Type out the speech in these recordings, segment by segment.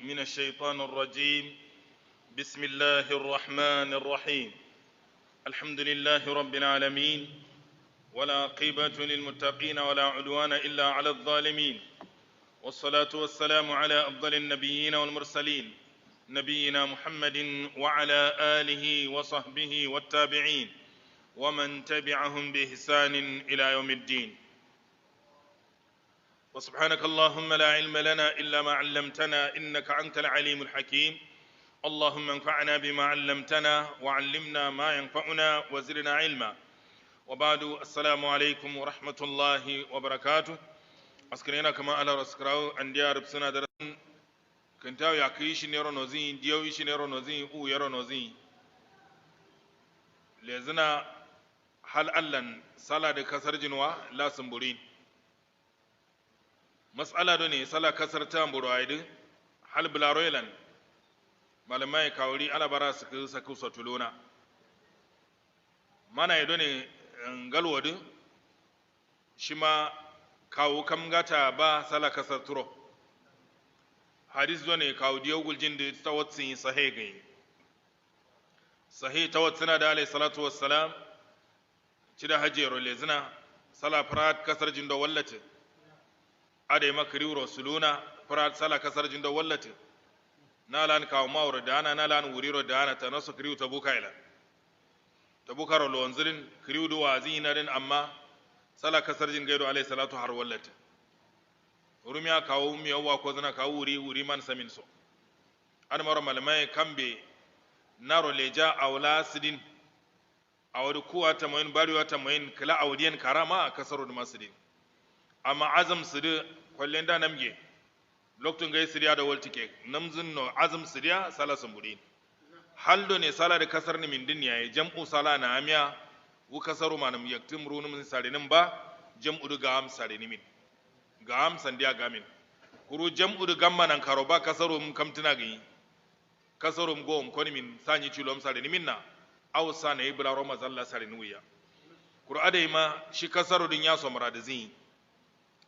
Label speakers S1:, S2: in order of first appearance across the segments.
S1: من الشيطان الرجيم. بسم الله الرحمن الرحيم. الحمد لله رب العالمين، ولا عقبة للمتقين ولا عدوان إلا على الظالمين، والصلاة والسلام على أفضل النبيين والمرسلين نبينا محمد وعلى آله وصحبه والتابعين ومن تبعهم بإحسان إلى يوم الدين. وسبحانك اللهم لا علم لنا إلا ما علمتنا إنك أنت العليم الحكيم. اللهم انفعنا بما علمتنا وعلمنا ما ينفعنا وزدنا علما. وبعد، السلام عليكم ورحمة الله وبركاته. أسكننا كما على رسكراو أنديا ربسنا درن كنتاو يكيش نيرو نوزين ديو يش نيرو نوزين أو يرو نوزين لزنا هل ألن صلاة كسر جنوا لا سمبورين مسألة دوني صلاة كسر تامبورو عيد هل بلا رويلن malamai kawuri ala bara saku satuluna mana yido ne galwadi shima kawu kam gata ba sala kasar turo hadis do ne kawu diyo guljin da tawatsin sahih gai sahih tawatsina da alayhi salatu wassalam cida hajjero lezina sala farat kasar jindo wallati ade makri rasuluna farat sala kasar jindo wallati nalan kawo mawar da ana nalan wuriro da ana ta nasu kriu ta bukaila ta bukaro lonzirin kriu da wazi na din amma sala kasar jin gaido alayhi salatu har wallata rumiya kawo miyawa ko zana kawo wuri man samin so an mara malamai kambe naro leja awla sidin awadu kuwa ta moyin bariwa ta moyin kala awdiyan karama kasaru da masudin amma azam sudu kwallen da namge lokacin gai siriya da waltike namzin no azum siriya sala sambudin haldo ne sala da kasar ni min dunya ya jam'u sala na amiya wu kasaru manam yaktim runum sarinin ba jam'u du gam sarinin min gam sandiya gamin kuru jam'u du gamma nan karo ba kasaru mun kamtina gai kasaru mun gom koni min sanyi cilom sarinin minna aw sana ibra roma zalla sarinin wiya kuru adai ma shi kasaru din ya so muradizin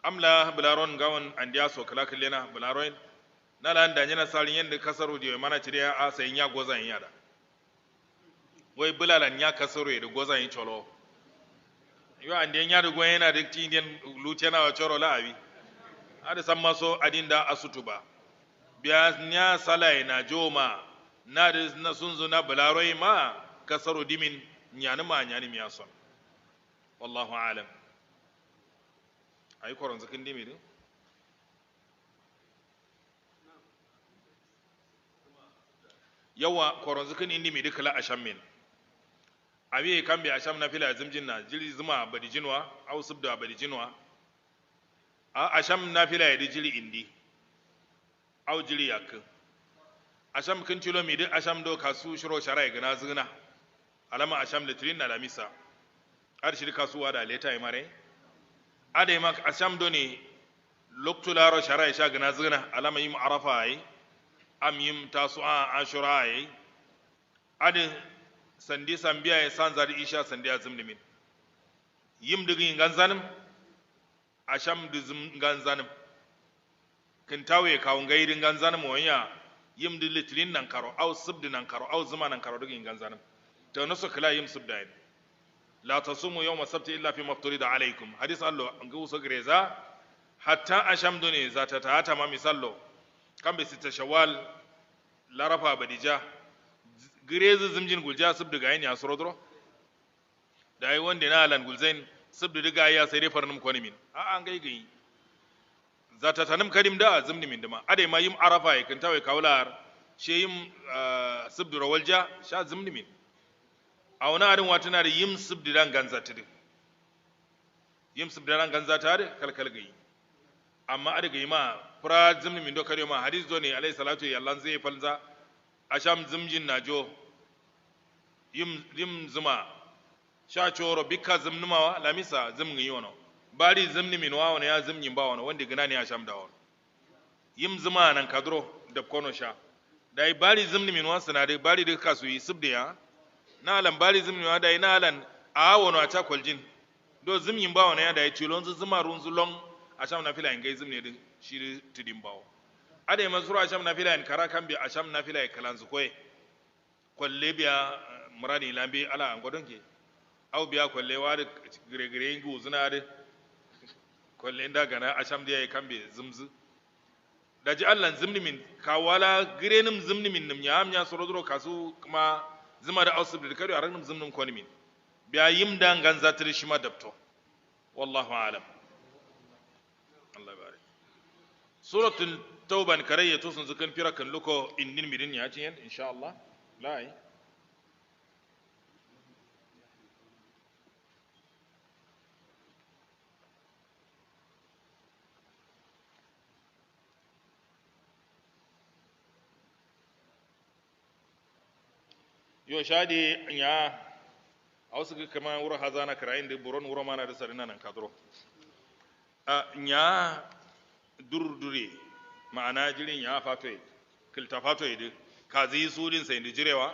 S1: amla bularon gawon andiya so kala kallena bularoin na lan da nyana salin yanda kasaro je mana cire a sayin ya gozan yada wai bulalan ya kasaro da gozan yi cholo yo andiyan ya da goyen yana da tindiyan lutena wa choro la abi ada samma so adinda asutuba biya nya salai na joma na da na sunzu na bularoi ma kasaro dimin nyani ma nyani miya son wallahu alam ayi koron zakin dimi din yawa koron zakin indimi dukala asham min abi kan bi asham na fila zimjin na jili zuma badi jinwa aw subda badi jinwa a asham na fila yadi jili indi aw jili yak asham kin tilo mi din asham do kasu shiro sharai gana zina alama asham litrin na lamisa ar shiri kasuwa da leta yi mare ade mak asham doni loktularo sharai sha gana zina alama yim arafa ai am yim tasu'a ashura ai ade sandi sambiya ya san zari isha sandi azum nimin yim digi ganzanim asham dizum ganzanim kin tawe ka ngairin ganzanim wanya yim di litlin nan karo au subdi nan karo au zuma nan karo digi ganzanim to nasu kala yim subdain la tasumu yawma sabti illa fi mafturida alaykum hadis allo ngu so greza hatta ashamdu ne zata ta hata ma misallo kan be sita shawal larafa badija greza zimjin gulja subdu ga yani asrodro dai wonde na lan gulzain subdu diga ya sai dai farnum koni min a an gai zata tanum kadim da zimni min dama ade ma yim arafa ya kan tawai kaular sheyim subdu rawalja sha zimni min a wani adin wata na da yim subdiran ganza ta yim subdiran ganza ta da kalkal gai amma a daga yi ma fura zimni min dokar ma hadis do ne alayhi salatu yallan zai falza asham zimjin najo yim zuma sha choro bika zimnumawa lamisa zimni yono bari zimni min wa wani ya zimnin ba wani wanda gina ne asham da wani yim zuma nan kadro da kono sha dai bari zimni min wa sanade bari da kasu yi subdiya na alan bari zimni wa dai na alan a wono a ta kwaljin do zimyin bawo na ya dai tilon zuma runzulon a sham na fila ingai zimni din shi tidin bawo ade masura asham nafila en kara kan bi asham nafila e kalan zukoy kolle biya muradi lambi ala an godonke aw biya kolle wade gire gire ngu zuna de kolle nda gana asham dia kambe zumzu daji Allah zimni min kawala girenim zimni min nim nyam nya sorodro kasu kuma zima da ausub da kare aranum zimnim koni min biya yimda ganza tiri shima dabto wallahu alam Allah barik suratul tauban kare to sun zukan fira kan luko innin midin ya cin insha Allah lai yo shadi nya awsu kama wuro hazana karayin de buron wuro mana da sarina nan kadro nya durdure ma'ana jirin ya fato kilta fato de kazi sudin sai da jirewa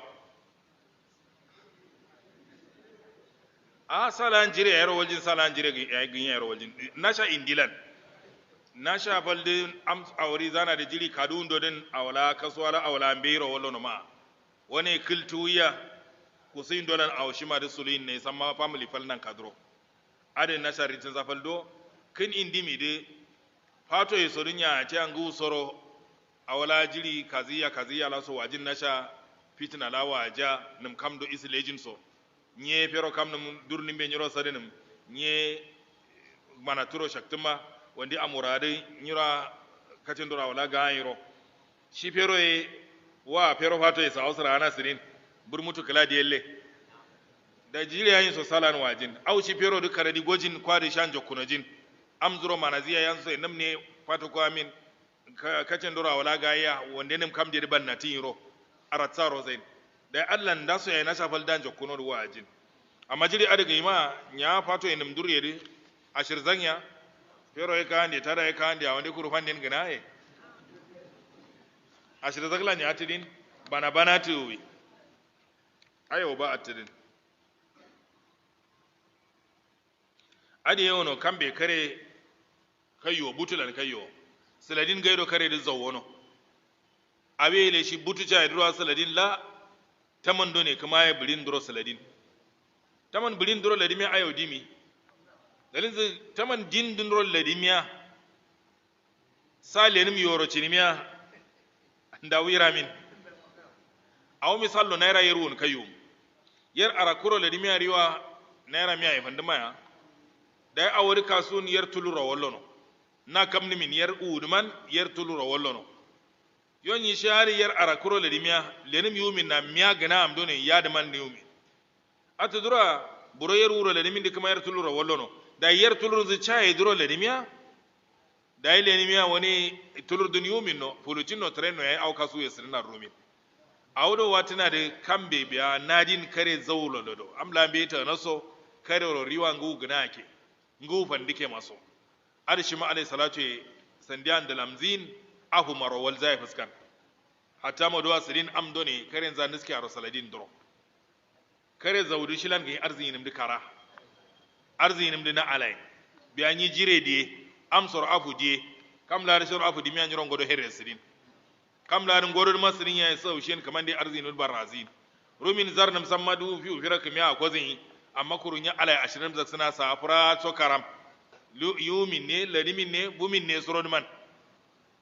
S1: salan jire yaro waljin salan jire gin yaro waljin nasha indilan nasha balde am awri zana da jiri kadun dodin awala kaswala awala mbiro wallo no ma wani kiltuya kusin dolan awshima da sulin ne samma family fal nan kadro ade nasha ritin zafaldo kin indimi de fato e sorinya ce an gu soro awala jiri kaziya la so wajin nasha fitna la waja num kamdo is legend so nye pero kam num durni be nyoro sadenum nye mana turo shaktuma wandi amurade nyira katin dora wala gairo shi pero e wa pero fato e sa usra ana sirin burmutu kala de yelle da jiri yayin so salan wajin au shi pero du karadi gojin kwari shanjo kunojin amzuro manaziya yanso e namne fato ko amin katin dora wala gaya wande nim kam de ban natiro aratsaro zain da Allah nda so yana shafal dan jokuno ruwa ajin amma jiri adaga ima nya fato enum durye ashir zanya pero e kande tara e kande wande kuru fanden gina e ashir zagla nya atidin bana tuwi ayo ba atidin ade yono kambe kare kayo butulan kayo saladin gaido kare da zawono awele shi butuca idro saladin la taman do ne kuma ya birin duro saladin taman birin duro ladimi ayo dimi dalin taman din duro ladimiya salenim yoro cinimiya nda wiramin aw misallo naira yerun kayu yer arakuro ladimiya riwa naira miya ifanduma ya dai awori kasun yer tuluro wallono na kamni min yer udman yer tuluro wallono yonyi shari yer arakuro ladimiya lenim yumin na miya gana am done ya da man yumi atudura buro yer wuro ladimin de kuma yer tuluro wallono da yer tulur zu chaye duro ladimiya da ladimiya woni tulur dun yumin no pulucino treno ya au kasu yesrina rumin awdo watina de kambe biya nadin kare zawlo lodo am lambe ta naso kare ro riwa ngu gana ke ngu fandike maso arshi ma alayhi salatu sandiyan da lamzin ahu marowal zai fuskan hatta maduwa sirin amdoni karen za niski aro saladin dro kare zawdu shilan ga arzinim dikara arzinim dina alai biyanyi jire die amsor afu die kam la rashor afu dimiya nyoron godo herre sirin kam la ngodo masirin ya sau shin kaman dai arzinul barazin rumin zarnam sammadu fi firaka miya kozin amma kurunya alai 20 zaksana safura so karam yumin ne ladimin ne bumin ne surodman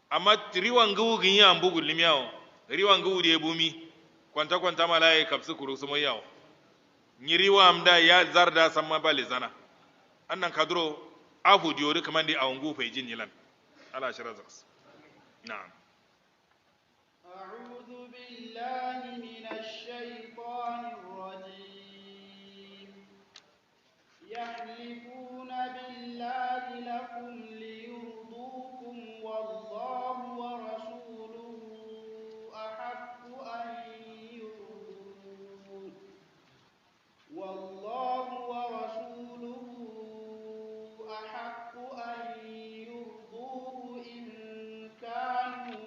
S1: amma riwan gawu gin ya mbugul limiyawo riwan gawu de bumi kwanta malaye kapsu kuru sumo yawo ni riwa amda ya zarda samma bale zana annan kadro afu diori kamandi awngu fe jin yilan ala shirazas na'am
S2: a'udhu billahi minash shaitanir rajim yahlifuna billahi lakum liyurdukum wallahu wa rasuluhu ahaqqu an yurduhu wallahu wa rasuluhu ahaqqu an yurduhu in kanu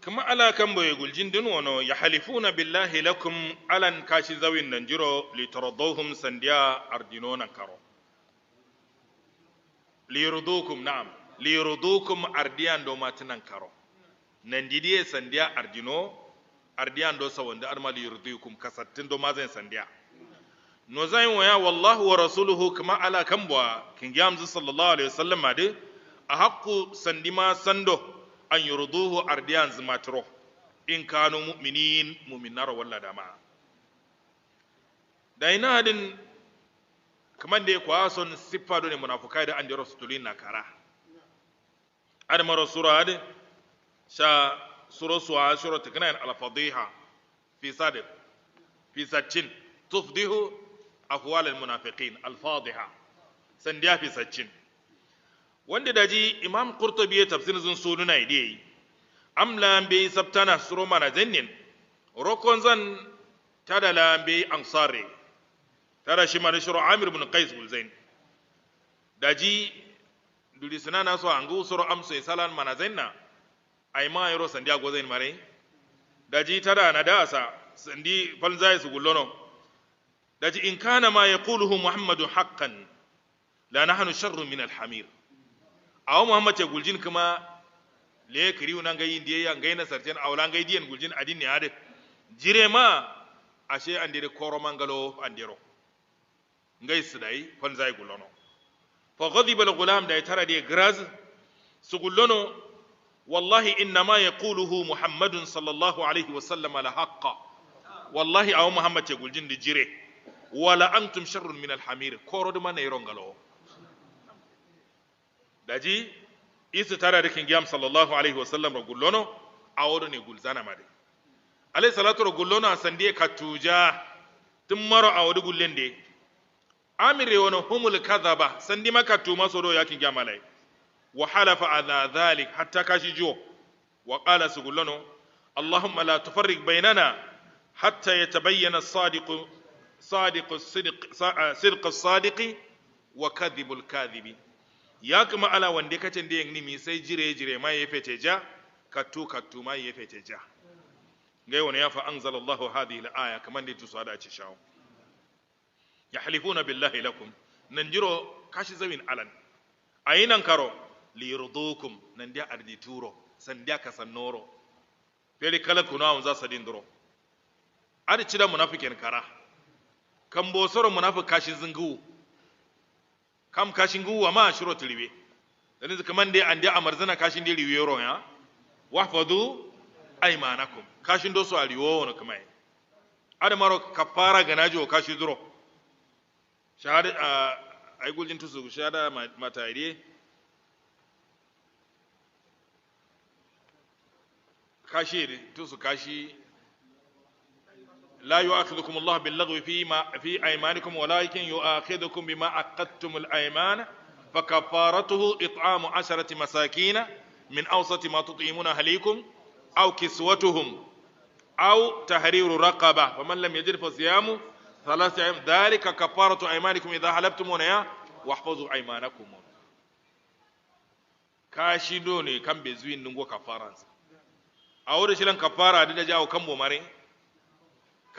S1: kama ala kan boye guljin din wono ya halifuna billahi lakum alan kashi zawin nan jiro litaradduhum sandiya ardino nan karo liyurdukum na'am liyurdukum ardiyan do matinan karo nan didiye sandiya ardino ardiyan do sawanda arma liyurdukum kasattin do mazan sandiya no zayin waya wallahu wa rasuluhu kama ala kan boa kin gamzu sallallahu alaihi wasallam ade a haqqu sandima sando an yurduhu ardiyan zimatro in kanu mu'minin mu'minar walla dama da ina hadin kaman da kwa son siffa do ne munafikai da an da rasululin na kara adama sura ade sha sura suwa sura tiknan al-fadhiha fi sadr fi sattin tufdihu afwal al-munafiqin al-fadhiha sandiya fi sattin wanda daji imam qurtubi ya tafsirin zun sununa idai amla be sabtana suro mana zannin rokon zan tada la be ansari tada shi mana shuru amir ibn qais bul zain daji duri sanana so angu suro amso salan mana zanna ai ma yaro sandiya go zain mare daji tada na dasa sandi falzai su gullono daji in kana ma yaquluhu muhammadu haqqan la nahnu sharrun min al-hamir awo muhammad ce guljin kuma le kiriu nan gayi ndiye ya gaina sarten awlan gayi diyen guljin adin ne ade jire ma ashe andere koro mangalo andero ngai sidai kon zai gulono fa ghadiba al-ghulam da tara de graz su gulono wallahi inna ma yaquluhu muhammadun sallallahu alaihi wasallam la haqqa wallahi awo muhammad ce guljin di jire wala antum sharrun min al-hamir koro de man ne rongalo daji isu tara da kingiyam sallallahu alaihi wasallam ro gullono awodo ne gulzana made alayhi salatu ro gullono sande katuja tum maro awodo gullende amire wono humul kadhaba sandi makatu masodo ya kingiyam alai wa halafa ala dhalik hatta kashijo wa qala sugullono allahumma la tufarriq bainana hatta yatabayyana as-sadiq sidq as-sadiq wa kadhib al-kadhibi ya kuma ala wanda kacin da yin nimi sai jire ma ya fete ja kattu ma ya fete ja gai wani ya fa anzalallahu hadhihi al-aya kaman da tusa da ci shawo yahlifuna billahi lakum nan jiro kashi zawin alan ayinan karo li yurdukum nan dia ardi turo san dia kasannoro fere kala kuna on za sadin duro adi cida munafikin kara kan bosoro munafik kashi zingu kam kashin guwa ma shiro tilibe dan zaka man dai an dai amarzana kashin dai riwe ro ya wahfadu aymanakum kashin do so a riwo wono kamai ada maro kafara ganajo kashi duro shahada ay guljin tusu shahada mata ide kashi tusu kashi لا يؤاخذكم الله باللغو في أيمانكم ولكن يؤاخذكم بما عقدتم الأيمان فكفارته إطعام 10 مساكين من أوسط ما تطعمون أهليكم أو كسوتهم أو تحرير رقبة فمن لم يجد فصيام 3 أيام ذلك كفارة أيمانكم إذا حلفتم واحفظوا أيمانكم كاشدوني كم بزوين نغو كفارة أو شلون كفارة دي جاو كم بمارين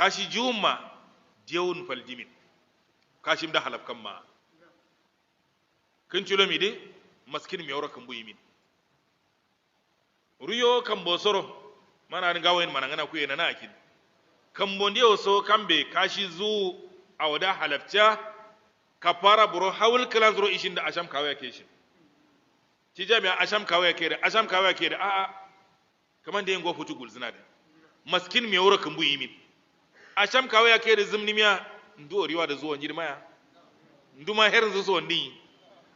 S1: kashi juma diyawun faljimin kashim da halaf kan ma kin chulo mi de maskin mi kan buyi min ruyo kan bosoro mana ni gawain mana ngana kuye na akin kan bondiyo so kambe kashi zu awda halafcha kafara buro hawul kalan zuro ishin da asham kawaya ke shi ci jami'a asham kawaya ke da a kaman da yin go futu gulzina da maskin mi kan buyi min asham kawaya ke da zimnimiya ndu oriwa da zuwa jirmaya ndu ma herin zu so ndi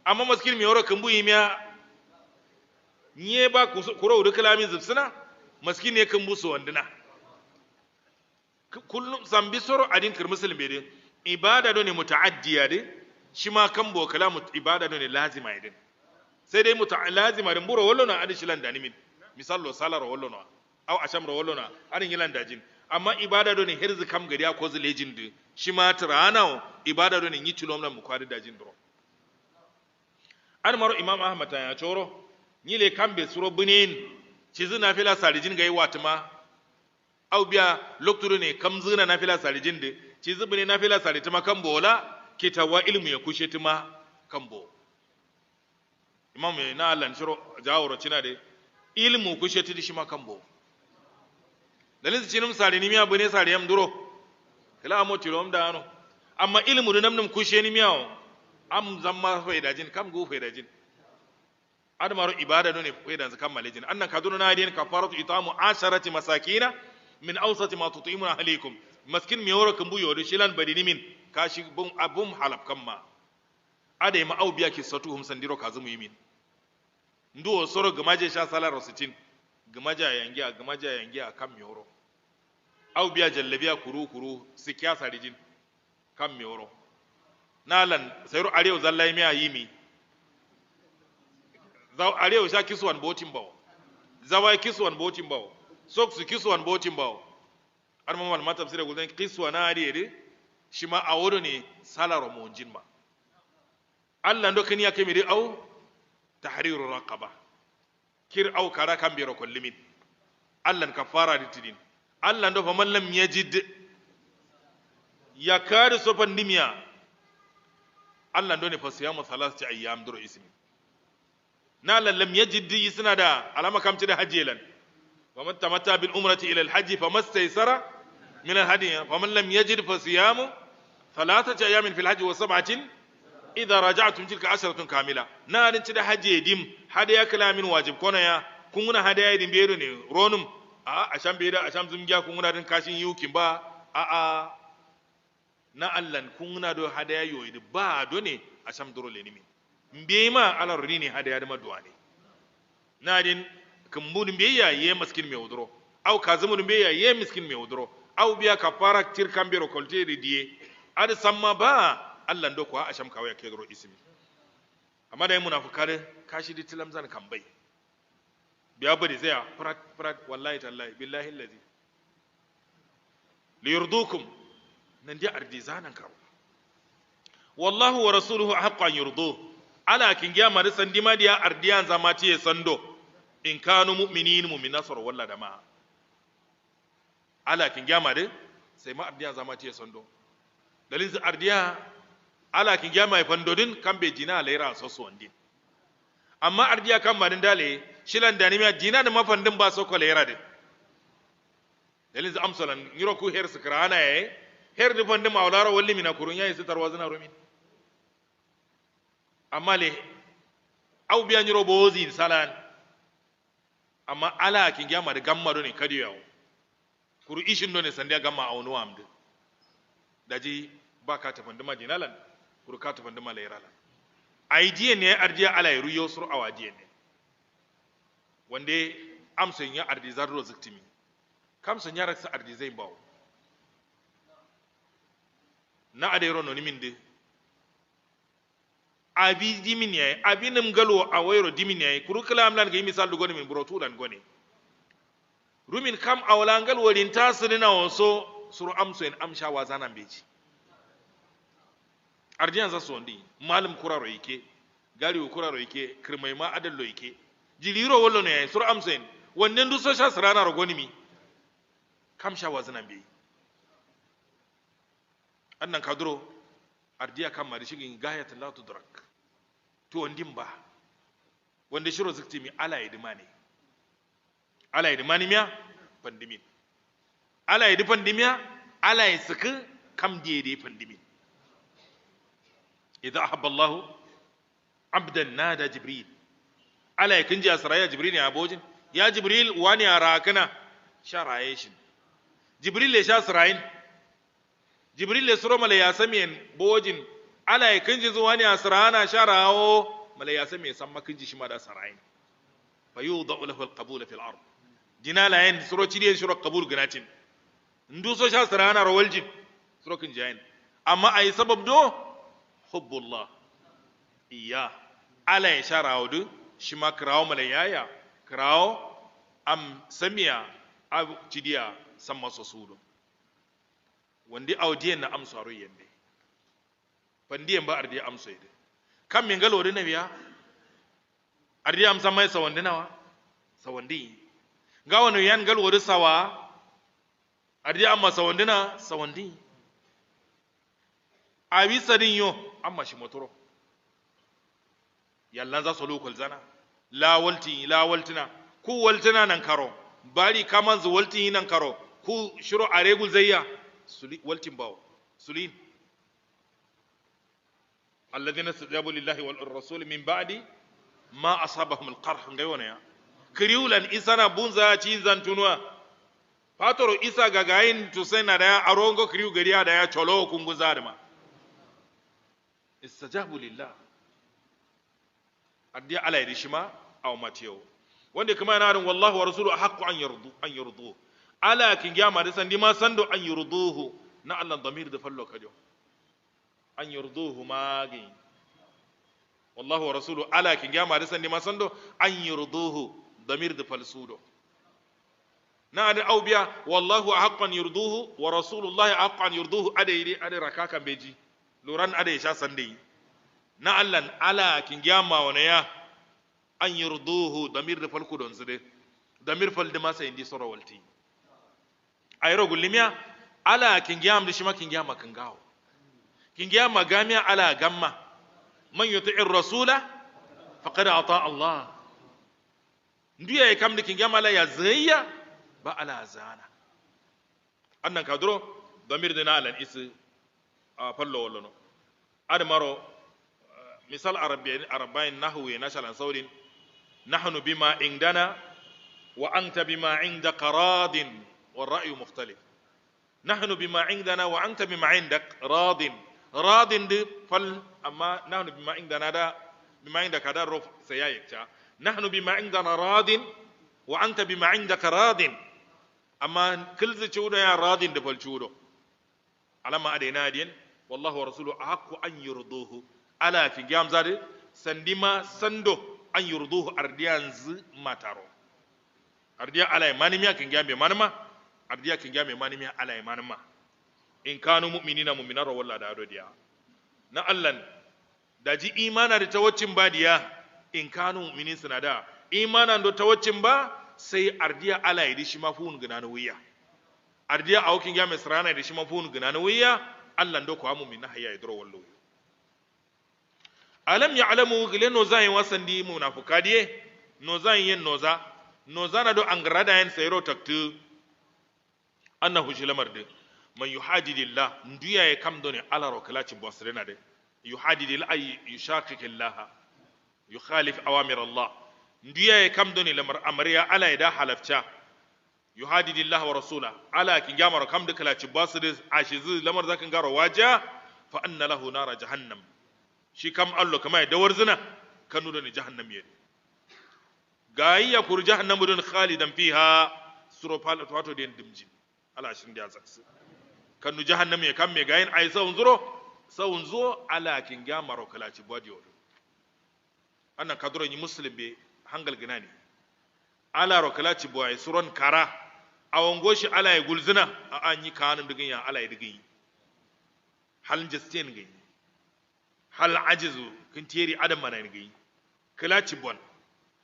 S1: amma maskin mi yoro kan buyi miya nye ba kuro da kalamin zubsina maskin ne kan buso wandina kullum zambi soro adin kir muslim be de ibada do ne mutaaddiya de shi ma kan bo kalamu ibada do ne lazima idin sai dai lazima din buro wallo na adin shilan danimin misallo salar wallo na au asham ro wallo na adin yilan dajin amma ibada do ne herzi kam gari ko zulejin de shi ma trana ibada do ne yi tilom nan mu kwari dajin dro an maro imam ahmad ya choro ni le kambe suro bunin cizi nafila sarijin gai watuma au biya lokturu ne kam zina nafila sarijin de cizi bune nafila sarituma kan bola kitawa ilmu ya kushe tuma kan bo imam na Allah shiro jaworo cina de ilmu kushe tidi shi ma kan bo dalin cinum sari ni miya bune sari yam duro kala amo tilom da ano amma ilmu da namnum kushe ni miyawo am zamma faidajin kam go faidajin adamaru ibada ne faidan zakan malejin annan kaduna na din kafaratu itamu asharati masakina min awsati ma tutimuna ahlikum maskin mi yoro kan buyo do shilan badini min kashi bum abum halab kamma ade ma au biya ki satuhum sandiro kazumu yimin ndo soro gamaje sha salaro sitin gamaja yangi a kam yoro au biya jallabiya kuru sikya sarijin kam yoro nalan sayro arewa zallai miya yimi zaw arewa sha kiswan botin bawo zawai kiswan botin bawo soksu kiswan botin bawo ar mamal matafsira gudan kiswana ariye shima awodo ne salaro monjin ba Allah ndo kaniya kemiri au tahriru raqaba kir au kara kan biro kullimin Allah kafara ditidin Allah ndo faman lam yajid yakari sofan dimiya Allah ndo ne fa siyamu thalathati ayyam duro ismi na lam yajid isna da alama kamti da hajjelan wa man tamatta bil umrati ila al hajj famastaysara min al hadi faman lam yajid fa siyamu thalathati ayyamin fil hajj wa sab'atin idza raja'tum tilka asharatun kamila na din ci da hajje dim hadaya kalamin wajib kona ya kun guna hadaya din beru ne ronum a sham beda a sham zumgiya kun guna din kashin yukin ba a na allan kun guna do hadaya yoyi ba do ne a sham duro le nimi mbe ma ala rini hadaya da maduwa ne na din kumbun mbe ya ye miskin me udro au kazumun mbe ya ye miskin me udro au biya kafara tir kambero kolte diye ad samma ba Allah ndo ko asham kawai ke garo ismi amma dai munafikare kashi di tilam zan kan bai biya bari zai frat wallahi tallahi billahi allazi li yurdukum nan di ardi zanan karo wallahu wa rasuluhu haqqan yurdu ala kin giya mari sandi ma dia ardiyan zamati ya sando in kanu mu'minin mu'minasar walla da ma ala kin giya mari sai ma ardiyan zamati ya sando dalin ardiya ala kin gya mai fandodin kan be jina laira soso wandin amma ardiya kan madin dale shilan da nimiya jina da mafandin ba soko laira de dalin za amsalan ngiro ku her sikrana yayi her di fandin mawlara walli mina kurun yayi sitar wazina rumin amma le au biya ngiro bozi salan amma ala kin gya mari gamma do ne kadiyo kuru ishin do ne sandiya gamma awnu amde daji ba ka tafandima jinalan kuru ka tafandima lairala aidiye ne ardiya ala yiru yosur awadiye ne wande amsan ya ardi zarro ziktimi kamsan ya raksa ardi zai bawo na adero no niminde abi dimin yayi abi nim galo a wayro dimin yayi kuru kalam lan ga misal du goni min brotu dan goni rumin kam awlangal worin tasirina wonso suru amso en amsha wazanan beji ardiyan za sondi malum kuraro yake gari kuraro yake kirmai ma adallo yake jiliro wallo ne sur amsen wannan du so sha sarana rogoni mi kam sha wazanan beji annan kadro ardiya kam mari shigin gayatul la tudrak to wandin ba wanda shiro zikti mi ala idmani miya pandimin ala idi pandimiya ala isku kam dede pandimin idza ahabba Allah abdan nada jibril ala yakin ji asraya jibril ya bojin ya jibril wani arakana sharaye shi jibril le sha sarayin jibril le suro mala ya samiyen bojin ala yakin ji zuwa ne asrana sharawo mala ya samiyen san makin ji shi ma da sarayin fayudu lahu alqabul fil ard jinala yen suro chidi suro qabul ganatin ndu so sha sarana rawalji suro kin jayin amma ay sabab do hubbullah iya ala ya sharawdu shi ma krawo malayaya krawo am samiya ab chidiya samma so sudo wandi awdiyen na amsaro yende pandiyen ba ardi amso yede kam min galo de nabiya ardi am samma sawandi nawa sawandi ga wani yan gal wori sawa ardi amma sawandina sawandi abi sadin yo amma shi motoro yallan za su lokal zana la waltina ku waltina nan karo bari kaman zu walti nan karo ku shiro a regul zayya suli waltin bawo sulin alladhina istajabu lillahi wal rasul min ba'di ma asabahum alqarh ngayona ya kriulan isana bunza ci zantunwa fatoro isa gagayin to sai na da arongo kriu gariya da ya cholo kunguza da ma istajabu lillah addiya ala yi shima aw matiyo wanda kuma yana rin wallahu wa rasuluhu haqqu an yurdu ala kin gama da sandi ma sando an yurduhu na Allah damir da fallo kajo an yurduhu magi wallahu wa rasuluhu ala kin gama da sandi ma sando an yurduhu damir da falsudo na da aubiya wallahu haqqan yurduhu wa rasulullahi haqqan yurduhu adai rakakan beji luran adai sha sande na Allah ala kin gama wana ya an yurduhu damir da falku don zude damir fal da masa indi soro walti ayro gullimiya ala kin gama da shi ma kin gama kan gawo kin gama gamiya ala gamma man yuti'ir rasula faqad ata Allah ndiya ya kam da kin gama la ya zayya ba ala zana annan kadro damir da na alan isi a fallo wallo admaro misal arabain nahwi nashalan saurin nahnu bima indana wa anta bima indaka radin wal ra'yu mukhtalif nahnu bima indana wa anta bima indak radin de fal amma nahnu bima indana da bima indaka da rof sayayekta nahnu bima indana radin wa anta bima indaka radin amma kilzi chudo ya radin de fal chudo alama adaina din wallahu wa rasuluhu ahqqu an yurduhu ala fi gam zade sandima sando an yurduhu ardiyan z mataro ardiya ala manimiya kin gambe manima ardiya kin gambe manimiya ala manima in kanu mu'minina mu'minara wallahi da adodiya na allan daji imana da tawaccin badiya in kanu mu'minin suna da imanan da tawaccin ba sai ardiya ala yi shi mafun gina na wiya ardiya a hukin gambe sarana da shi mafun gina na wiya allan do ko mu'min na hayya idro wallo alam ya'lamu gile no zai wasandi munafukadiye no zai yin noza na do angrada yin sayro taktu annahu shilamar de man yuhadidillah nduya ya kam doni ala ro kalaci bosrena de yuhadidil ay yushaqiqillah yukhalif awamir Allah nduya ya kam doni lamar amriya ala ida halafcha yuhadidillah wa rasula ala kin gamar kam de kalaci bosre ashizu lamar zakin garo waja fa anna lahu nar jahannam shi kam allo kama ya dawar zina kanu da ni jahannam yedi gayi ya kur jahannam dun khalidan fiha suro pala to den dimji ala shin da zaksu kanu jahannam ya kam me gayin ai sawun zo ala kin ga maro kala ci bodi odo annan kadro ni muslim be hangal ginani ala ro kala ci boy suron kara awon goshi ala ya gulzina a an yi kanun digin ya ala ya digin hal justin gai hal ajizu kin tiyeri adam mana gai kala ci bon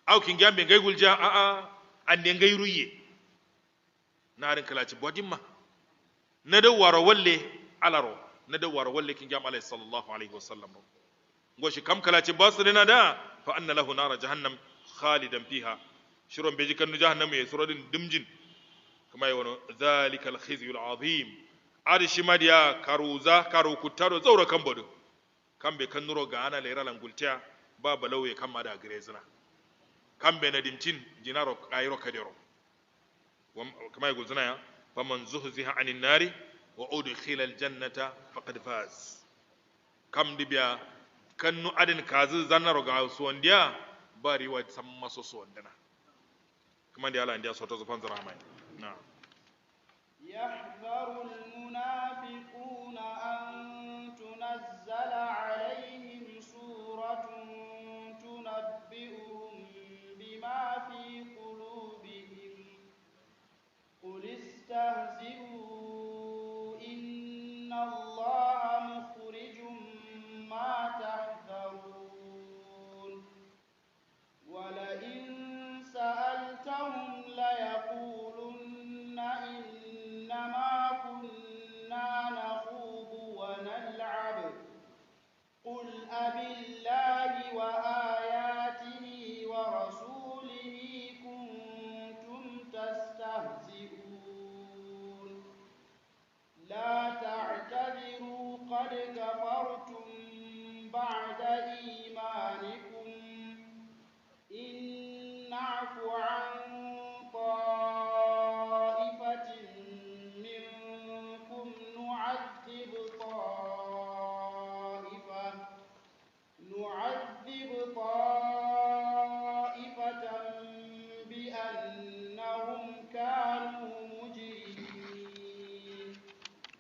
S1: aw kin gambe gai gulja a an den gai ruye narin kala ci bodin ma na da waro walle alaro na da waro walle kin gam alayhi sallallahu alaihi wasallam goshi kam kala ci basu dina da fa anna lahu nar jahannam khalidan fiha shiron beji kan jahannam ya surodin dimjin kuma yi wani zalikal khizyul azim arishi madiya karuza karu kutaro zaura kan bodu kan be kan nuro ga ana lera langultiya ba balauye kan mada grezina kan be nadimtin jinaro ayro kadero kuma yi gulzina ya faman zuhziha anin nari wa udkhila aljannata faqad faz kam dibiya kannu adin kazu zanaro ga suwandiya ba riwayat samma so suwandana kuma da Allah ndiya soto zufan rahmai نعم
S2: يحذر المنافقون أن تنزل عليهم سورة تنبئهم بما في قلوبهم قل استهزئوا إن الله مخرج ما تحذرون ولئن سألتهم ليقولون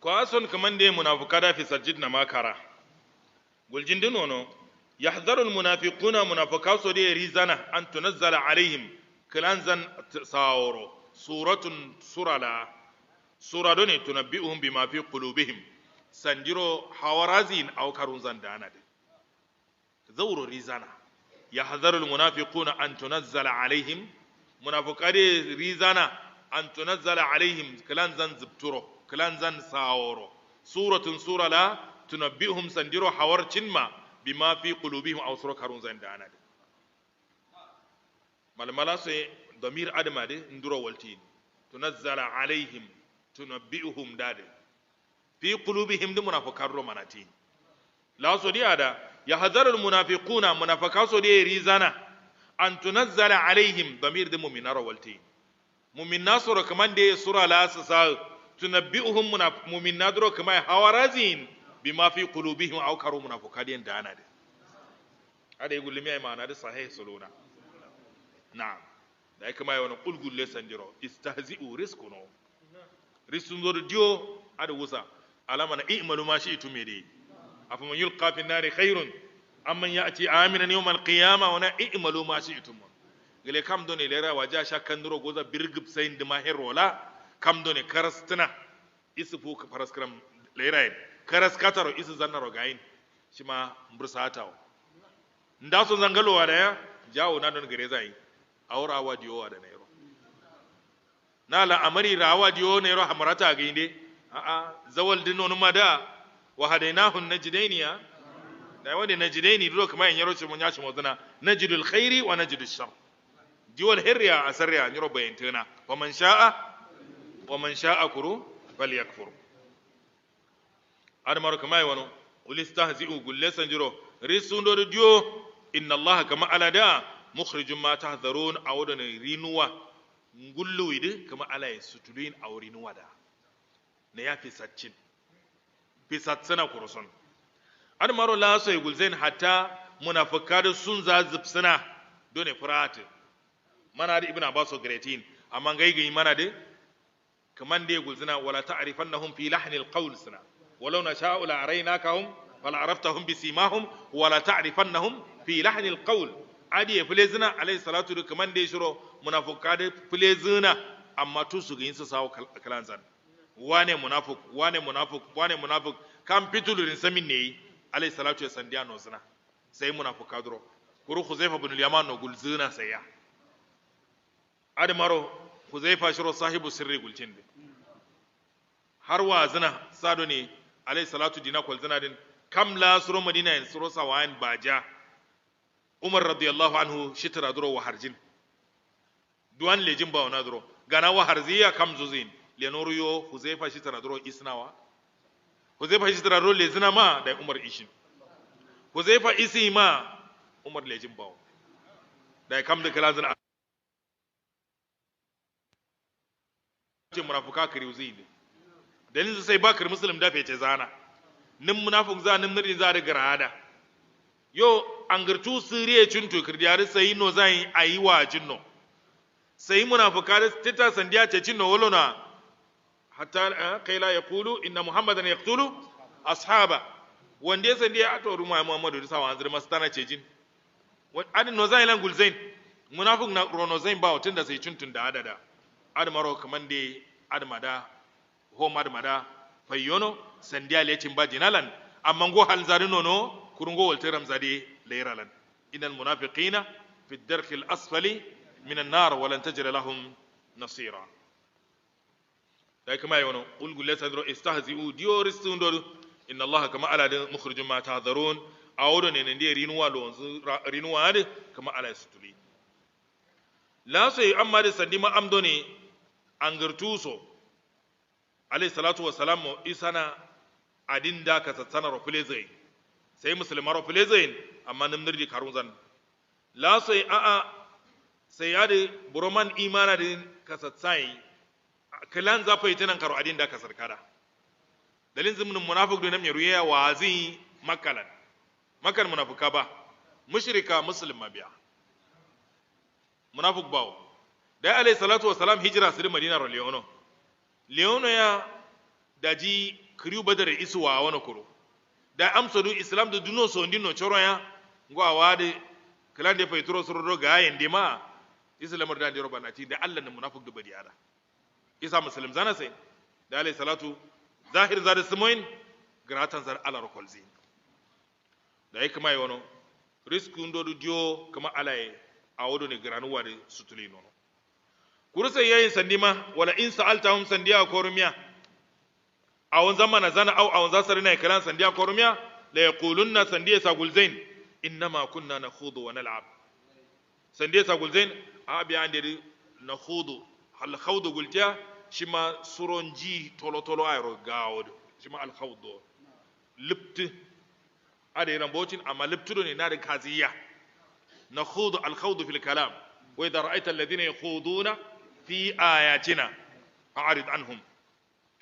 S1: kwason kamande munafukada fi sajidna makara guljin dinono yahdharu almunafiquna munafaqaso de rizana an tunazzala alaihim kalanzan sawro suratun surala suradone tunabbi'uhum bima fi qulubihim sanjiro hawarazin aw karunzan danade zawro rizana yahdharu almunafiquna an tunazzala alaihim munafiqade rizana an tunazzala alaihim kalanzan zubturo kalanzan sawro suratun surala tunabbi'uhum sanjiro hawarcinma bima fi qulubihim aw sura karunzan danade malmala sai damir adamade nduro waltin tunazzala alaihim tunabbi'uhum dade fi qulubihim dum munafiqarro manati la so diada ya hadarul munafiquna munafaqaso de rizana an tunazzala alaihim damir dum mu'minaro waltin mu'minasoro kaman de sura la sa tunabbi'uhum mu'minadro kamay hawarazin bima fi qulubihim aw karu munafiqadin danade ada yugulmi ay mana da sahih suluna na'am da ai kama yawan kulgulle sandiro istahzi'u rizquno rizqun dio ada wusa alama na i'malu ma shi'tu mede afa man yulqa fi nari khairun amman ya'ti aminan yawm al-qiyamah wa na i'malu ma shi'tum gele kam done lera waja shakkan duro goza birgib sayin de maherola kam done karastana isufu ka paraskram lera karas kataro isu zannaro gayin shima mbursatawo ndaso zangalo wada ya jawo na don gare zai awra wadiyo wada nairo nala amari rawadiyo nairo hamarata ga inde a zawal dinon mada wa hadainahu najdainiya da wani najdaini duro kuma yan yaro ce mun yashi mozuna najdul khairi wa najdul shar diwal hirya asarya nyiro bayantana wa man sha'a kuru falyakfur adamaro kuma yi wani ulistahzi'u gulle sanjiro risundo dio inna allaha kama alada mukhrijum ma tahdharun awdana rinuwa ngulluwide kama alay sutulin awrinuwa da ne ya fisatsana kurusun adamaro la so gulzain hatta munafiqad sun zazubsana done furat mana da ibn abbas gretin amma gaigai mana da kaman da gulzina wala ta'rifannahum fi lahnil qawl sana ولو نشاء لأريناكهم فلعرفتهم بسيماهم ولا تعرفنهم في لحن القول عادي فليزنا عليه الصلاة والسلام كمان دي شرو منافقات فليزنا أما تسوق ينسى ساو كلانزان وانه منافق كم بيتولو رنسميني عليه الصلاة والسلام ديا نوزنا سي منافقات درو كرو خزيفة بن اليمان نقول زنا سيا عادي مارو خزيفة شرو صاحب السر يقول تند هروا زنا سادوني alayhi salatu dina kwal zana din kam la suro madina en suro sawan baja umar radiyallahu anhu shitara duro wa harjin duwan lejin ba wana duro gana wa harziya kam zuzin le noruyo huzaifa shitara duro isnawa huzaifa shitara duro lezina ma da umar ishin huzaifa isi ma umar lejin ba da kam da kala zana ce munafuka kariuzi ne dalilin sai bakar muslim da fece zana nin munafik za nin nirin za da garada yo an gartu siriye cinto kirdiyar sai no zai ayi wa jinno sai munafika da tita sandiya ce cinno wolona hatta kaila yaqulu inna muhammadan yaqtulu ashaba wanda sandiya ato ruma muhammadu da sawan zir mastana ce jin adin no zai lan gulzain munafik na rono zain ba tunda sai cintun da adada admaro kamande admada ho madmada fayyono sandiya lecin ba jinalan amma go hal zarino no kurungo walteram zade leiralan innal munafiqina fi ad-dark al-asfali min an-nar wa lan tajid lahum nasira dai kama yono ulgul latadro istahzi'u dioristundo inna allaha kama ala mukhrijum ma tahdharun awodo ne ne rinuwa lonzu rinuwa de kama ala sutuli la sai amma da sandima amdo ne angartuso alayhi salatu wassalam isana adinda ka tsatsana rofilezai sai musulman rofilezai amma namnir karun zan la sai sai ya da buroman imana da ka tsatsai kalan za fa yi tunan karo adinda ka sarkada dalin zumunin munafik da nam yaruya wazi makkan munafika ba mushrika musulma biya munafik bawo da alayhi salatu wassalam hijira sir madina ro leono ya daji kriu badare isuwa wana kuro da amsa du islam da duno so ndino choroya ngo awade kala de fayturo soro ga yende ma islamar da ndiro banati da Allah ne munafiq du badi ada isa muslim zana sai da alayhi salatu zahir zar simoin gratan zar ala rokolzi da yake mai wono risku ndodu dio kama alaye awodo ne granu wade sutuli nono kursa yayin sandima wala in sa'altahum sandiya korumiya awon zamana zana au awon zasari na kalan sandiya korumiya la yaqulunna sandiya sagulzain innama kunna nakhudu wa nal'ab sandiya sagulzain abi ande nakhudu hal khawdu gultiya shima suronji tolo tolo ayro gawod shima al khawdu lipti ade ran botin amma liptudo ne na da kaziya nakhudu al khawdu fil kalam wa idha ra'aita alladhina yakhuduna fi ayatina a'rid anhum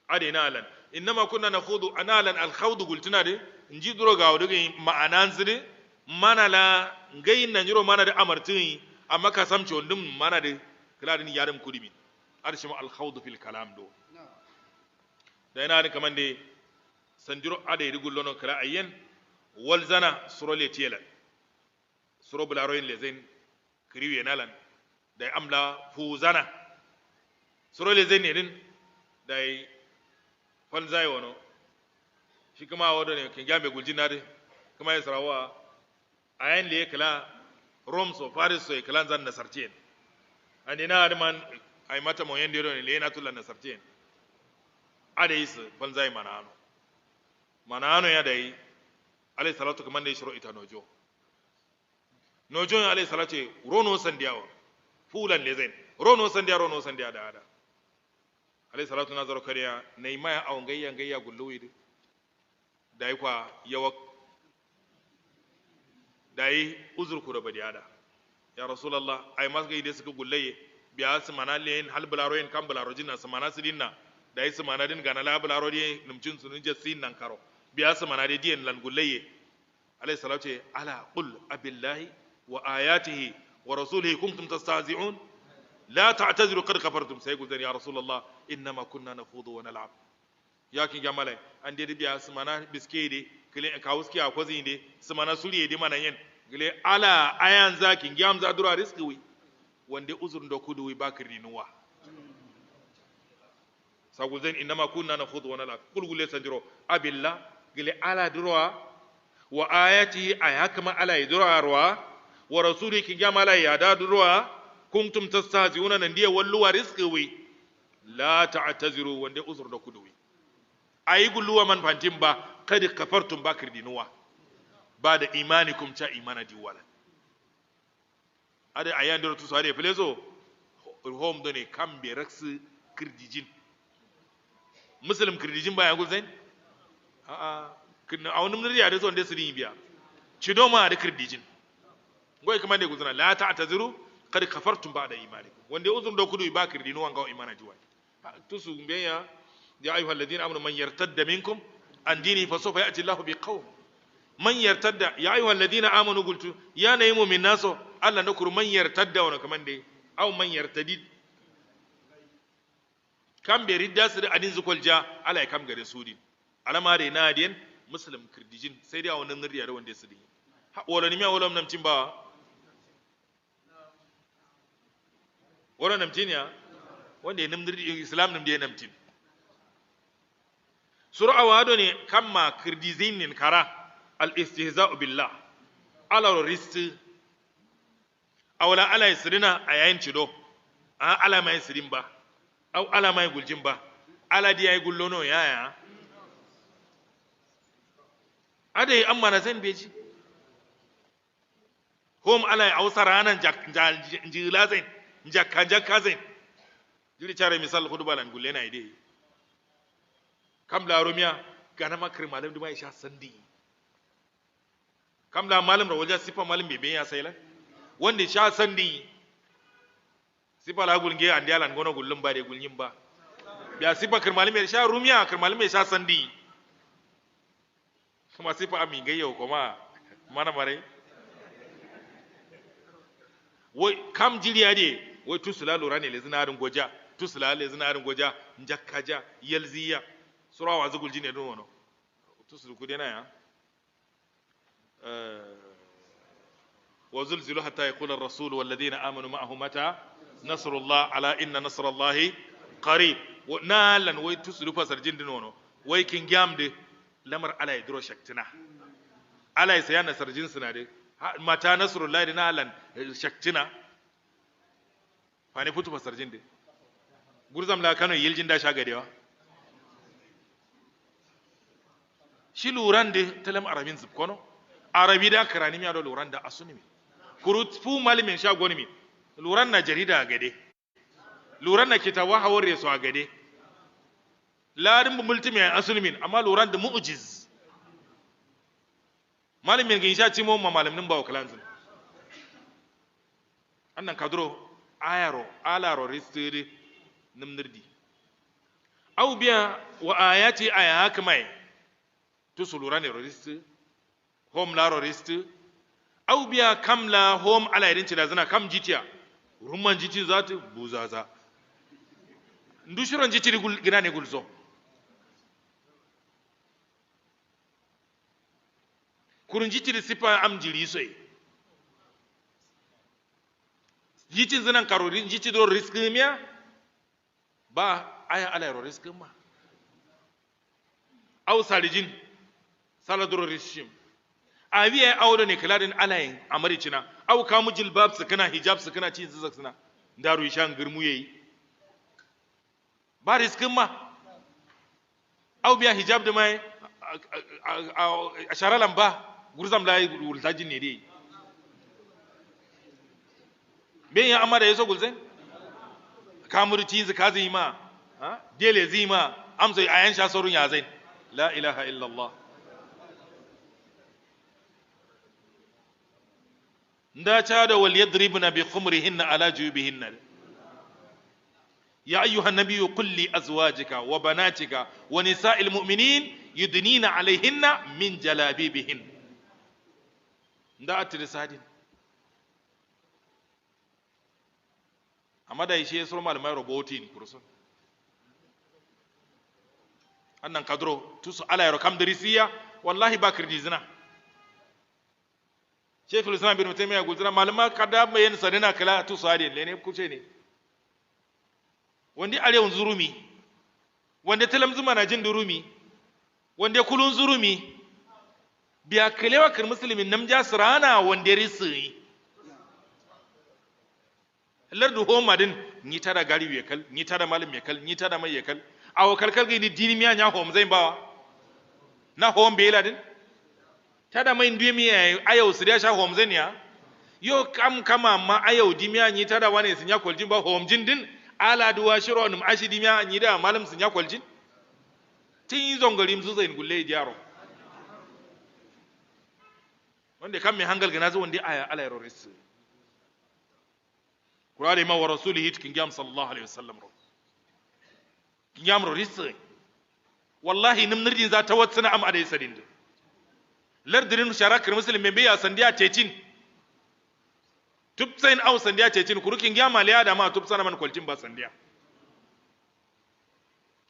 S1: ade nalan innama kunna nakhudu analan al khawdu gultina de inji duro gawdo ga ma'anan zide manala ngayin nan yiro mana da amartin amma ka samce wondum mana da kiladin yaram kudimi arshima al khawdu fil kalam do da ina da kaman de sanjiro ade rigullono kala ayyen wal zana surole tiela suro bularoyin lezen kriwe nalan da amla fuzana surole zen ne din da fal zai wono shi kuma wado ne kin gambe guljina de kuma ya sarawa ayan le kala rom so faris so kala zan na sartien andina adman ay mata mo yende do ne le na tulan na sartien ade is fal zai manano ya dai alayhi salatu kaman da shiro ita nojo alayhi salatu rono sandiyawa fulan lezen rono sandiya da ada alayhi salatu nazaro kariya nay maya aw ngayya gulluwi dai kwa yawa dai uzur ku da badiada ya rasulullah ay mas gaide suka gullaye biya su manalen hal bularoyin kan bularojin na su mana su dinna dai su mana din gana la bularodi numcin su nun jassin nan karo biya su mana dai diyan lan gullaye alayhi salatu ala qul abillahi wa ayatihi wa rasulihi kuntum tastahzi'un la ta'tazuru qad kafartum sai guzan ya rasulullah inma kunna nakhudu wa nal'ab yakin jamale an dai biya su mana biske de kile ka wuski a kwazi de su mana suriye de mana yin gile ala ayan zakin gyam za dura riski wi wande uzur ndo kudu wi bakiri nuwa saguzan inma kunna nakhudu wa nal'ab kul gule sanjiro abillah gile ala durwa wa ayatihi ayakama ala durwa wa rasulihi kin gyam ala ya da durwa kuntum tastahzi'una nan diye walluwa rizqi la ta'taziru wanda uzur da kuduwi ayi gulluwa man fantin ba kad kafartum bakir dinuwa ba da imanikum cha imana diwala ada ayan da tusu ade felezo home done kambe raksu kirdijin muslim kirdijin ba ya gulzain kin awun mun riya da zon da sirin biya cidoma da kirdijin goy kamar da guzana la ta'taziru kad kafartum ba'da imanikum wanda uzun da kudu bakir dinu wanga imana jiwa tusu mbeya ya ayuha alladhina amanu man yartadda minkum an dini fa sawfa ya'ti Allahu biqawm man yartadda ya ayuha alladhina amanu qultu ya naymu min naso Allah nakuru man yartadda wa kaman dai aw man yartadid kam be ridda su adin zukul ja Allah ya kam gare sudin alama dai na adiyan muslim kirdijin sai dai a wannan riya da wanda su din wala ni me wala nam timba wala namtin ya wanda ya namdir islam nam da ya namtin sur'a wado ne kamma kirdizinin kara al istihza'u billah ala risti awla ala yasrina ayayin cido ala mai sirin ba aw ala mai guljin ba ala di ay gullono yaya adai amma na san beji hom ala ay awsaranan jilazain jakka zain jiri care misal hudu balan gulle na ide kam la romiya gana makri malam duma isha sandi kam la malam rawaja sifa malam bebe ya sailan wanda sha sandi sifa la gulnge andi alan gono gullum ba de gulnyin ba biya sifa kir malam ya sha rumiya kir malam ya sha sandi kuma sifa ami gayyo kuma mana mare wai kam jiriya de wai tusula lura ne le zinarin goja tusula le zinarin goja njakkaja yalziya sura wa zugul jine don wono tusu ku dena ya wa zulzilu hatta yaqula ar-rasul wal ladina amanu ma'ahu mata nasrullah ala inna nasrallahi qarib nalan wai tusu fasar jin din wono wai kin gyamde lamar ala idro shaktina ala ya sayana sarjin suna de mata nasrullahi da nalan shaktina fani futu fasar jin de gurzam la kano yiljin da sha gadewa shi luran de talam arabin zub kono arabi da karani mi ado luran da asuni mi kurut fu malimin sha goni mi luran na jarida gade luran na kitawa hawar so a gade ladin bu multimi asuni min amma luran da mu'jiz malimin gin sha cimo ma malamin ba wakalanzin annan kadro ayaro alaro ristiri nimnirdi aw biya wa ayati ayaka mai tusulura ne roristi home la roristi aw biya kamla home ala idin cida zana kam jitiya rumman jiti zata buzaza ndushiron jiti gina ne gulzo kurun jiti da sifa am jiri soy jiti zanan karorin jiti do risk miya ba aya ala ro risk ma aw salijin saladro rishim abiya awdo ne kaladin alayin amaricina aw kamu jilbab su kana hijab su kana ci zuzak suna daru ishan girmu yayi ba risk ma aw biya hijab da mai a sharalan ba gurzam la wultajin ne dai ben ya amma da yaso gulzen kamur ci zaka zai ma dele zai ma amsa ayan sha sorun ya zain la ilaha illa allah nda cha da wal yadribna bi khumrihinna ala jubihinna ya ayyuhan nabiyyu qul li azwajika wa banatika wa nisa'il mu'minin yudnina alayhinna min jalabibihin nda atirisadin amma da shi yasro malamai roboti ni kursun annan kadro tusu ala yaro kam dirisiya wallahi bakir dizina shaykhul islam bin taymiya gulzina malama kada bayan sanina kala tusu hadi ne kuce ne wanda arewan zurumi wanda talamzu mana jin durumi wanda kulun zurumi biya kalewa kar muslimin namja sirana wanda risi lardu homa din ni tada gari yekal ni tada malam yekal ni tada mai yekal awo kalkal ga ni dini miya nya hom zai bawa na hom bela din tada mai ndiye miya ayo siriya sha hom zai ya yo kam kama ma ayo dimiya ni tada wane sun ya koljin ba hom jin din ala duwa shiro num ashidi miya ni da malam sun ya koljin tin zongarim su zain gulle diaro wanda kan mai hangal ga nazo wanda aya ala roris Qur'ani ma wa rasulihi kin gam sallallahu alaihi wasallam ro kin gam ro ris wallahi nim nirjin za ta watsana am adai sadin lardirin sharakar muslim me biya sandiya tecin tubsain aw sandiya tecin kurukin gam aliya da ma tubsana man kwalcin ba sandiya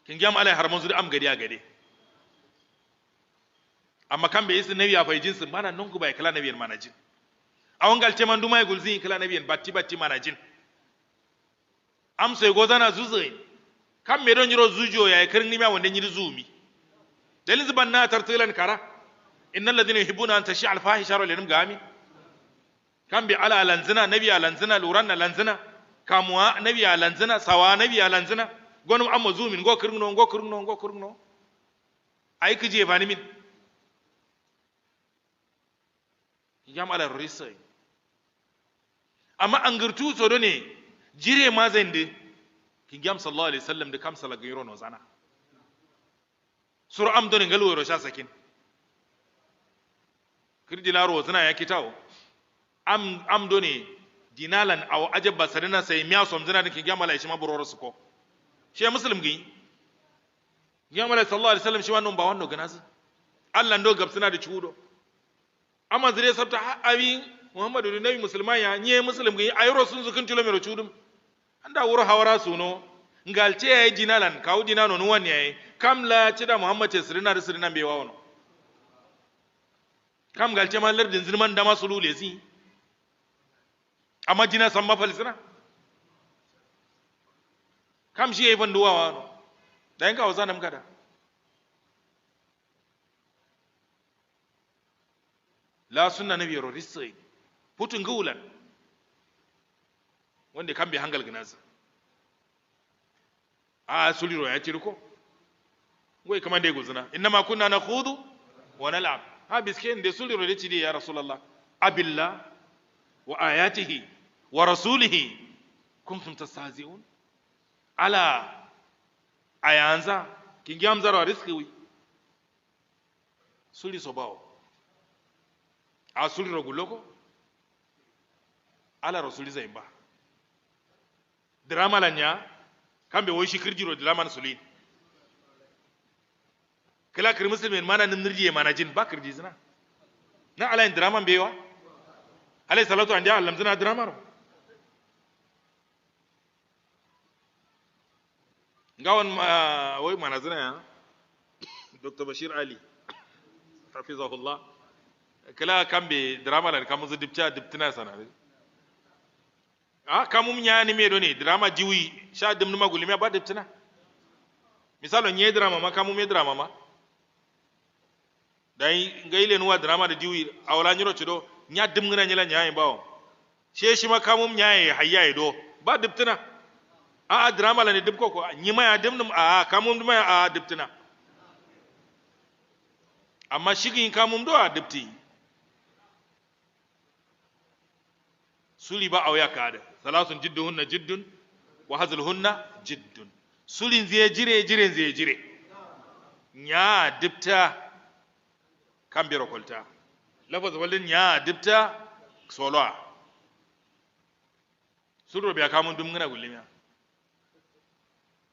S1: kin gam alai har manzu da am gadiya gade amma kan bai isi nabi ya fai jinsin mana nunku bai kala nabiyan manajin awon galce man dumai gulzin kala nabiyan batti manajin am sai gozana zuzai kan me don yiro zujo ya kirin nima wanda yiri zumi dalil zuban na tartilan kara innal ladina yuhibbuna an tashi al fahisha ralim gami kan bi ala lanzina nabi alanzina luranna lanzina kamuwa nabi alanzina sawa nabi alanzina gonum amma zumin go kirno ai kije bani min yam ala risai amma an girtu so ne jire ma zande kin gam sallallahu alaihi wasallam da kam sala gairo no zana sur am don ngalo ro sha sakin kirdi laro zana ya kitawo am doni dinalan aw ajaba sarina sai miya som zana da kin gam ala shi ma buroro su ko shi muslim gi gam ala sallallahu alaihi wasallam shi wannan ba wannan ganasu Allah ndo gabsina da chudo amma zire sabta abi muhammadu da nabi musulman ya nye muslim gi ayro sun zukun kilometer chudum anda wuro hawara suno ngalce yayi dinalan kawu dinano no wani yayi kam la cida muhammad ce sirina da sirina bai wawo kam galce ma lardin zirman da masu lule si amma jina san mafalisina kam shi yayi fanduwa wa da yanka wasa nam kada la sunna nabi rorisai putun gulan wanda kan bi hangal ginasa a suliro ya cirko wai kamar dai guzuna inna ma kunna nakhudu wa nal'ab ha bisken da suliro da cidi ya rasulullah abillah wa ayatihi wa rasulihi kuntum tastahzi'un ala ayanza kingi amzara riski wi suli sobawo a suliro guloko ala rasuli zaimba drama lanya kambe wo shi kirjiro drama na sulin kala kir muslimin mana nirjiye mana jin ba kirji zina na ala in drama bewa alai salatu an ja allam zina drama ro ngawon wai mana zina ya dr bashir ali hafizahullah kala kambe drama lan kamu dipcha diptina sana kamum nyani me do ne drama jiwi sha dim numa gulimi ba diptina misalo nye drama ma kamum me drama ma dai ngaile nuwa drama da jiwi awla nyiro chido nya dim ngina nyela nyaay bawo she ma kamum nyaay hayya do ba diptina drama la ne dip ko nyima ya dim num kamum dum ya diptina amma shigin kamum do dipti suli ba auya kada salasun jidduhunna jiddun wa hazluhunna jiddun sulin zai jire nya dipta kambiro kolta lafaz walin nya dipta soloa suru biya kamun dum ngana gulinya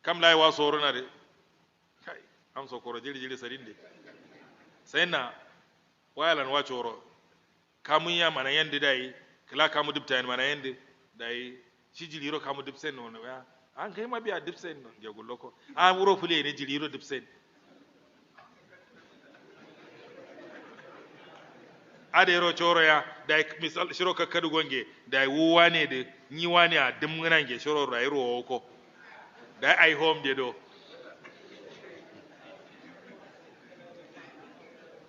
S1: kam lai wa soro na de kai am so koro jiri sarinde sayna wayalan wa choro kamun ya mana yande dai kala kamu dipta en mana yande dai shi jiliro kamu dipsen no ya an kai ma biya dipsen no je gulloko wuro fule ne jiliro dipsen adero choro ya dai misal shiro kakkadu gonge dai wuwa ne de ni wani a dimngana nge shiro rairo ko dai ai home de do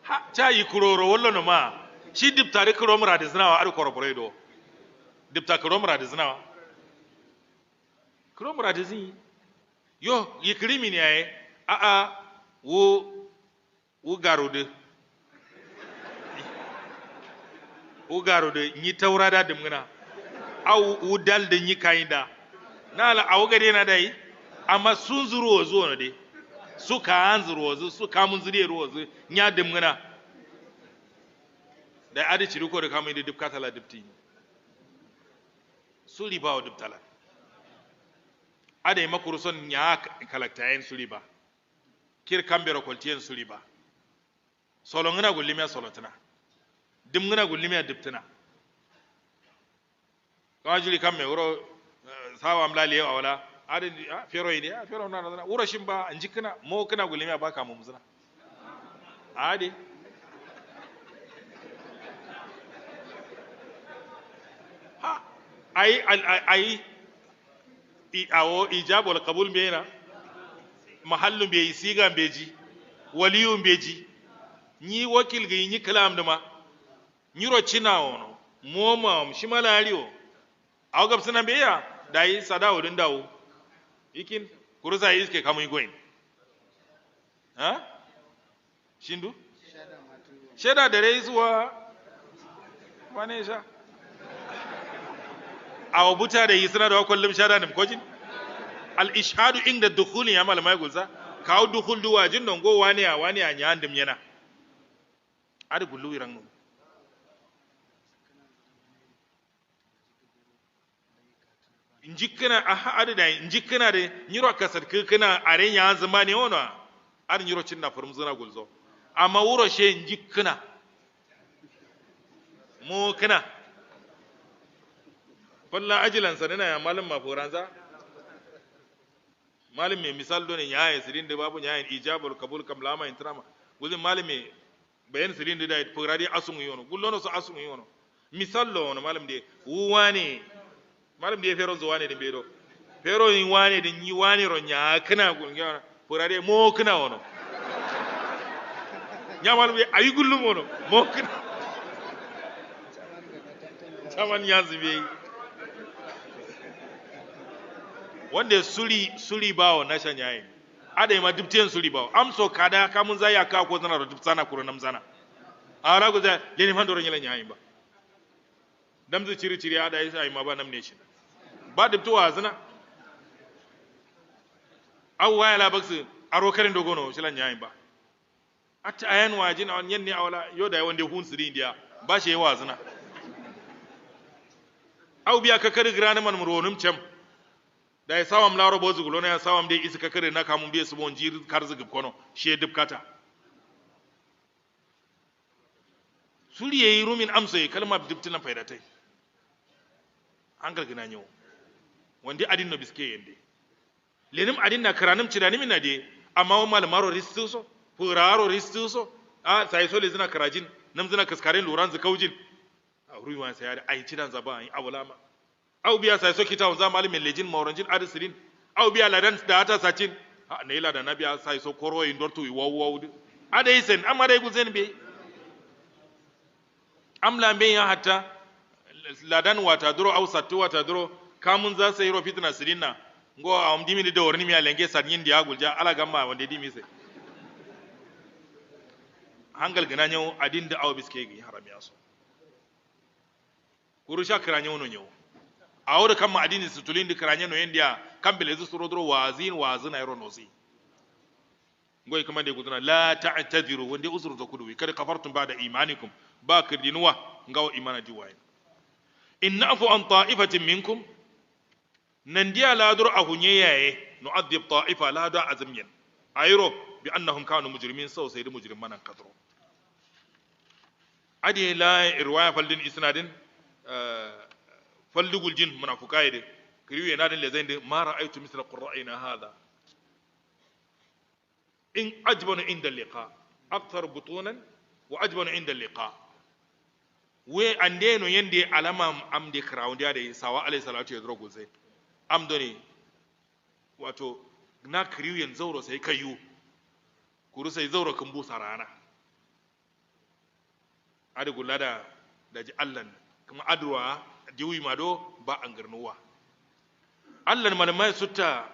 S1: ha cha yi kuroro wollo no ma shi diptare kuromra de zinawa ar korobore do dipta kuromra de zinawa kuromra de zin yo yi krimini ay wo garude ni taurada dimgana au dal da ni kainda nala awu gade na dai amma sun zuro zo ne dai suka an zuro zo suka mun zure rozo nya dimgana da adi ci ko da kamai da dibka tala dibti suli ba wa dibtala ade makuruson nya kalaktayen suli ba kir kambero koltiyen suli ba solo ngana gullimiya solotana dim ngana gullimiya dibtina kawajili kamme wuro sawa amlali wala ade fero ide fero na na wuro shimba anjikna mo kana gullimiya ba ka mumzuna ade ha ai awo ijab wal qabul bena mahallun be siga beji waliyun beji ni wakil ga ni kalam dama nyiro chinawo moma shimalariyo aw gab sunan beya dai sadawo din dawo ikin kurusa iske kamun goyin ha shindu sheda da reisuwa wane sha aw buta da yisna da kullum shada nim kojin al ishhadu inda dukhuli ya malama gulza kaw dukhul duwajin don go wani a nyandim yana adi gullu wiran mu injikana adi da injikana de nyiro kasar kana aren ya zamani wona adi nyiro cinna furum zuna gulzo amma wuro she injikana mu kana falla ajilan sanina ya malam mafuranza malam me misal do ne yaye sirin da babu yaye ijabul kabul kam lama intrama gudin malam me bayan sirin da furadi asun yono gullono so asun yono misal lo no malam de wane malam de fero zo wane de bedo fero yin wane de yi wane ro nya kana gunga furadi mo kana wono nya malam de ayi gullum wono mo kana taman yazbe wanda suri bawo na shanyayin ada ma dubtiyan suri bawo amso kada ka mun zaya ka ko zana dubtsana kuro nam zana ara go za leni man doron yelen yayin ba dam zu ciri ada yi sai ma ba nam ne shi ba dubtuwa zana aw waya la baksu aro karin dogono shilan yayin ba atta ayan wajin on yanne awla yoda wanda hun siri indiya ba shi yawa zana aw biya ka kar grana man muronum cem da ya sawam laro bozu gulo ya sawam dai iska kare na kamun biye su bon jir karzu gib kono she dubkata suri yayi rumin amsa yi kalma dubtinan faidatai an galgina nyo wanda adin no biske yende lenim adin na karanum cirani min na de amma mal maro ristuso furaro ristuso a sai so le zina karajin nam zina kaskaren luran zu kaujin a ruwan sai ya ai cidan zaba ai awlama au biya sai soki tawon za malamin lejin mauranjin adisirin au biya ladan da ta sacin ne ila da nabiya sai so koro yin dortu wawu adai sen amma dai guzen be amla be ya hatta ladan wata duro au sattu wata duro kamun za sai ro fitna sirinna ngo am dimi da warni mi alenge sanyin dia gulja ala gamma wanda dimi sai hangal gana nyaw adin da au biske gi haramiya so kurusha kiranyo no nyaw awore kamma adini situlindi karanye no yendia kambele zu surodro wazina yaro nozi ngoy kamande guduna la ta'tadiru wande uzur da kudu kada kafartum ba'da imanikum ba kirdinwa ngawo imana diwain innafu an ta'ifatin minkum nandiya la dur ahunye yaye nu'adhib ta'ifa la da azmiyan ayro bi annahum kanu mujrimin saw sayyidu mujriman kadro adi la irwaya faldin isnadin فلدغول جن منافقاي دي كريو ينادن لزين دي ما رايت مثل قرائنا هذا ان اجبن عند اللقاء اكثر بطونا واجبن عند اللقاء we ande no yende alama am de crowd ya de sawa alayhi salatu ya drogo sai am doni wato na kiriyu yan zauro sai kayu kuru sai zauro kan busa rana ade gulada da ji allan kuma adwa diwi mado ba an garnuwa allan manamai sutta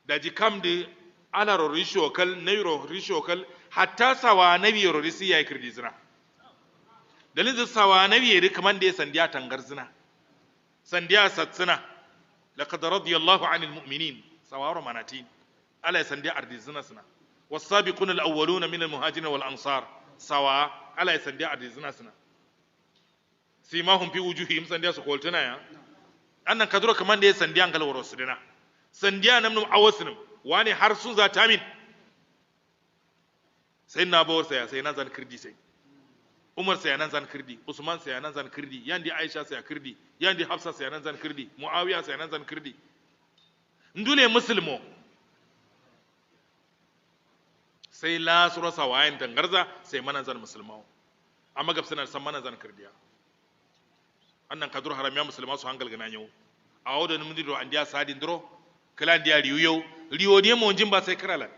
S1: da ji kamdi alaro rishokal nairo rishokal hatta sawa nabi rorisi ya kirdi zina dalilin sawa nabi ya kaman da ya sandiya tangar zina sandiya satsina laqad radiyallahu anil mu'minin sawaro manatin ala ya sandiya ardi zina sina was-sabiquna al-awwaluna min al-muhajirin wal ansar sawa ala ya sandiya ardi zina sina simahum fi wujuhihim sandiya su koltuna ya annan kaduro kaman da ya sandiya an kalwaro sirina sandiya namnum awasnum wani har sun za ta min sai na bawar saya sai nan zan kirdi sai umar saya nan zan kirdi usman saya nan zan kirdi yandi aisha saya kirdi yandi hafsa saya nan zan kirdi muawiya saya nan zan kirdi ndule muslimo sai la sura sawayin dangarza sai manan zan musulmawo amma gabsana san manan zan kirdiya annan kadur haramiya musulma su hangal gana yau a wadda numdi do andiya sadin dro kala andiya riyo riyo ne mo jin ba sai karala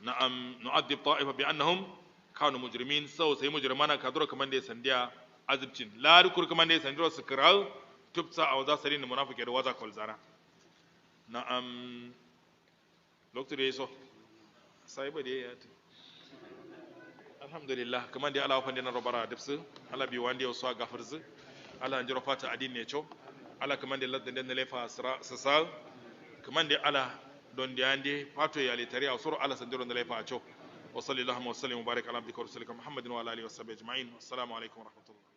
S1: na'am nu'addib ta'ifa bi annahum kanu mujrimin sau sai mujrimana kadur kaman da sandiya azibcin la rukur kaman da sandiro su kiral tubsa a waza sarin munafiki da waza kolzara na'am lokto da yaso sai ba da ya alhamdulillah kaman da ala fande na robara dibsu ala bi wande o so gafarzu ala njiro fata adin ne cho ala kaman da ladda den lefa sasa kaman da ala don da ande fato ya le tariya suru ala sandiro den lefa cho wa sallallahu wa sallam mubarak ala abdika rasulika muhammadin wa ala alihi wa sahbihi ajma'in assalamu alaikum wa rahmatullah